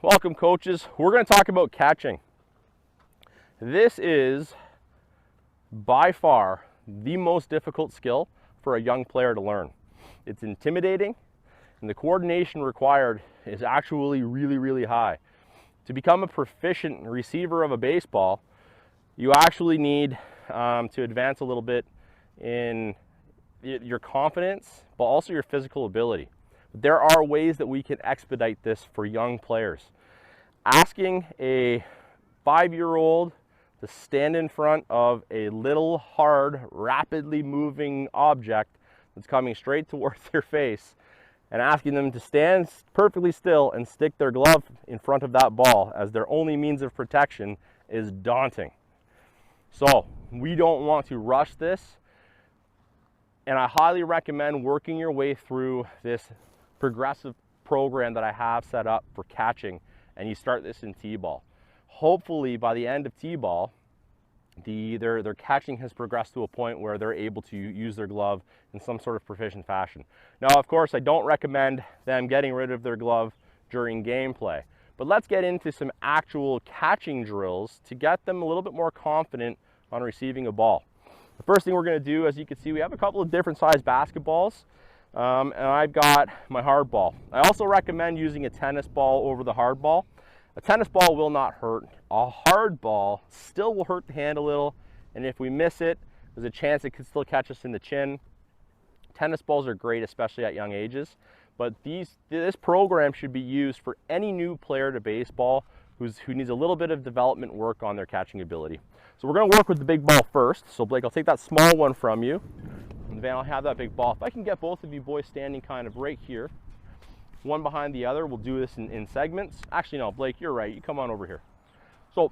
Welcome, coaches. We're going to talk about catching. This is by far the most difficult skill for a young player to learn. It's intimidating, and the coordination required is actually really high. To become a proficient receiver of a baseball, you actually need to advance a little bit in your confidence, but also your physical ability. There are ways that we can expedite this for young players. Asking a 5-year-old to stand in front of a little, hard, rapidly moving object that's coming straight towards their face and asking them to stand perfectly still and stick their glove in front of that ball as their only means of protection is daunting. So we don't want to rush this, and I highly recommend working your way through this progressive program that I have set up for catching, and you start this in T-ball. Hopefully by the end of T-ball, their catching has progressed to a point where they're able to use their glove in some sort of proficient fashion. Now, of course, I don't recommend them getting rid of their glove during gameplay, but let's get into some actual catching drills to get them a little bit more confident on receiving a ball. The first thing we're going to do, as you can see, we have a couple of different size basketballs, and I've got my hard ball. I also recommend using a tennis ball over the hard ball. A tennis ball will not hurt. A hard ball still will hurt the hand a little, and if we miss it, there's a chance it could still catch us in the chin. Tennis balls are great, especially at young ages, but this program should be used for any new player to baseball who needs a little bit of development work on their catching ability. So we're going to work with the big ball first. So Blake, I'll take that small one from you, and then I'll have that big ball. If I can get both of you boys standing kind of right here, one behind the other, we'll do this in segments. Actually, no, Blake, you're right. You come on over here. So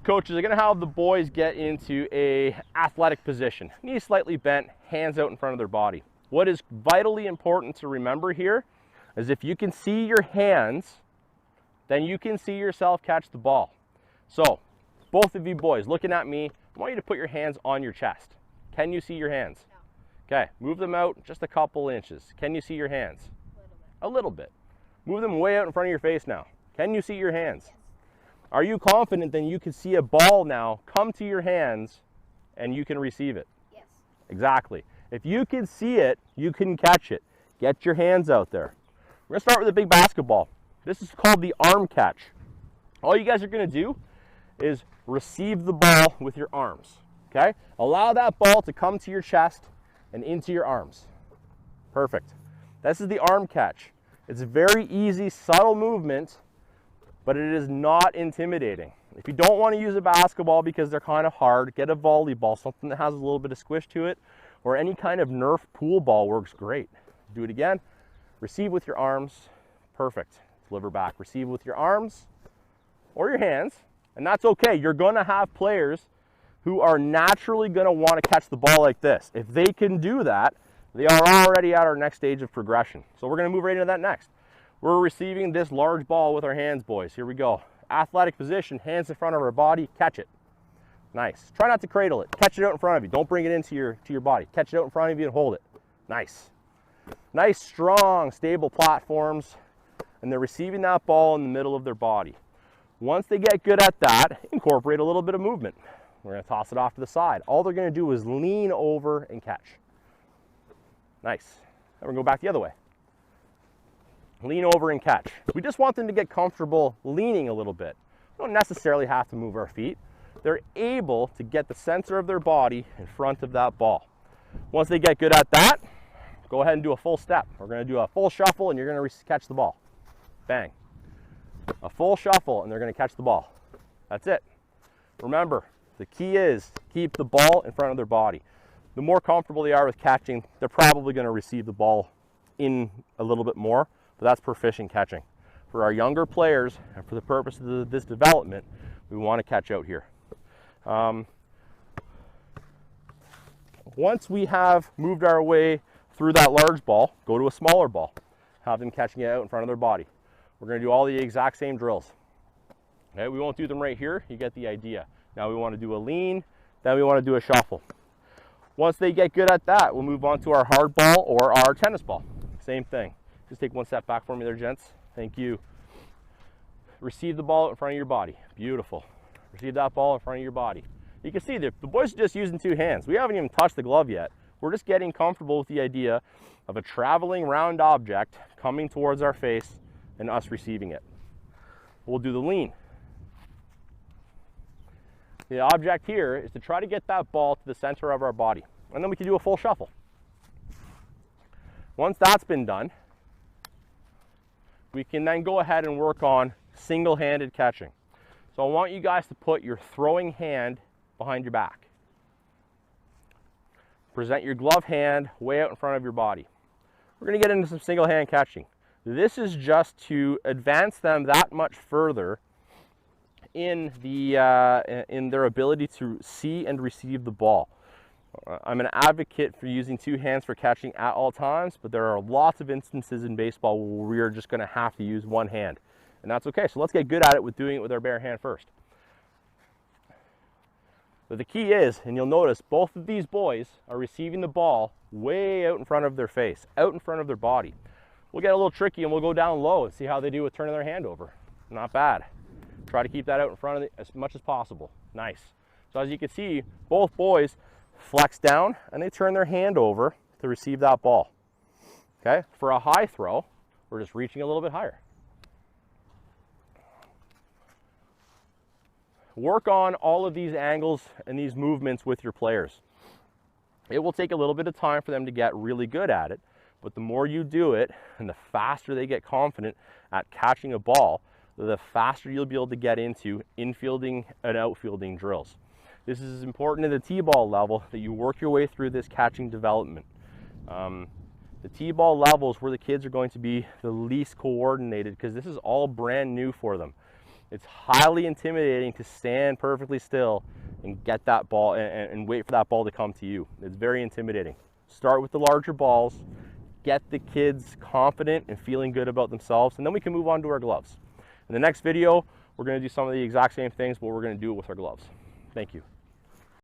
coaches are going to have the boys get into a athletic position. Knees slightly bent, hands out in front of their body. What is vitally important to remember here is if you can see your hands, then you can see yourself catch the ball. So both of you boys looking at me, I want you to put your hands on your chest. Can you see your hands? No. Okay, move them out just a couple inches. Can you see your hands? A little bit. Move them way out in front of your face now. Can you see your hands? Yes. Are you confident that you can see a ball now come to your hands and you can receive it? Yes. Exactly. If you can see it, you can catch it. Get your hands out there. We're going to start with a big basketball. This is called the arm catch. All you guys are going to do is receive the ball with your arms. Okay? Allow that ball to come to your chest and into your arms. Perfect. This is the arm catch. It's a very easy, subtle movement, but it is not intimidating. If you don't want to use a basketball because they're kind of hard, get a volleyball, something that has a little bit of squish to it, or any kind of Nerf pool ball works great. Do it again. Receive with your arms. Perfect. Deliver back. Receive with your arms or your hands, and that's okay. You're going to have players who are naturally going to want to catch the ball like this. If they can do that, they are already at our next stage of progression. So we're going to move right into that next. We're receiving this large ball with our hands, boys. Here we go. Athletic position, hands in front of our body, catch it. Nice. Try not to cradle it. Catch it out in front of you. Don't bring it into your body. Catch it out in front of you and hold it. Nice. Nice, strong, stable platforms, and they're receiving that ball in the middle of their body. Once they get good at that, incorporate a little bit of movement. We're going to toss it off to the side. All they're going to do is lean over and catch. Nice. Then we're going to go back the other way. Lean over and catch. We just want them to get comfortable leaning a little bit. We don't necessarily have to move our feet. They're able to get the center of their body in front of that ball. Once they get good at that, go ahead and do a full step. We're going to do a full shuffle and you're going to catch the ball. Bang. A full shuffle and they're going to catch the ball. That's it. Remember, the key is keep the ball in front of their body. The more comfortable they are with catching, they're probably going to receive the ball in a little bit more, but that's proficient catching. For our younger players, and for the purpose of this development, we want to catch out here. Once we have moved our way through that large ball, go to a smaller ball. Have them catching it out in front of their body. We're going to do all the exact same drills. Okay, we won't do them right here. You get the idea. Now we want to do a lean, then we want to do a shuffle. Once they get good at that, we'll move on to our hard ball or our tennis ball. Same thing. Just take one step back for me there, gents. Thank you. receive the ball in front of your body. Beautiful. Receive that ball in front of your body. You can see the boys are just using 2 hands. We haven't even touched the glove yet. We're just getting comfortable with the idea of a traveling round object coming towards our face and us receiving it. We'll do the lean. The object here is to try to get that ball to the center of our body, and then we can do a full shuffle. Once that's been done, we can then go ahead and work on single-handed catching. So I want you guys to put your throwing hand behind your back. Present your glove hand way out in front of your body. We're going to get into some single-hand catching. This is just to advance them that much further in their ability to see and receive the ball. I'm an advocate for using 2 hands for catching at all times, but there are lots of instances in baseball where we are just going to have to use 1 hand, and that's okay. So let's get good at it with doing it with our bare hand first. But the key is, and you'll notice both of these boys are receiving the ball way out in front of their face, out in front of their body. We'll get a little tricky and we'll go down low and see how they do with turning their hand over. Not bad. Try to keep that out in front of it as much as possible. Nice. So as you can see, both boys flex down and they turn their hand over to receive that ball. Okay, for a high throw, we're just reaching a little bit higher. Work on all of these angles and these movements with your players. It will take a little bit of time for them to get really good at it, but the more you do it and the faster they get confident at catching a ball, the faster you'll be able to get into infielding and outfielding drills. This is important at the T-ball level that you work your way through this catching development. The T-ball level is where the kids are going to be the least coordinated because this is all brand new for them. It's highly intimidating to stand perfectly still and get that ball and wait for that ball to come to you. It's very intimidating. Start with the larger balls, get the kids confident and feeling good about themselves, and then we can move on to our gloves. In the next video, we're going to do some of the exact same things, but we're going to do it with our gloves. Thank you.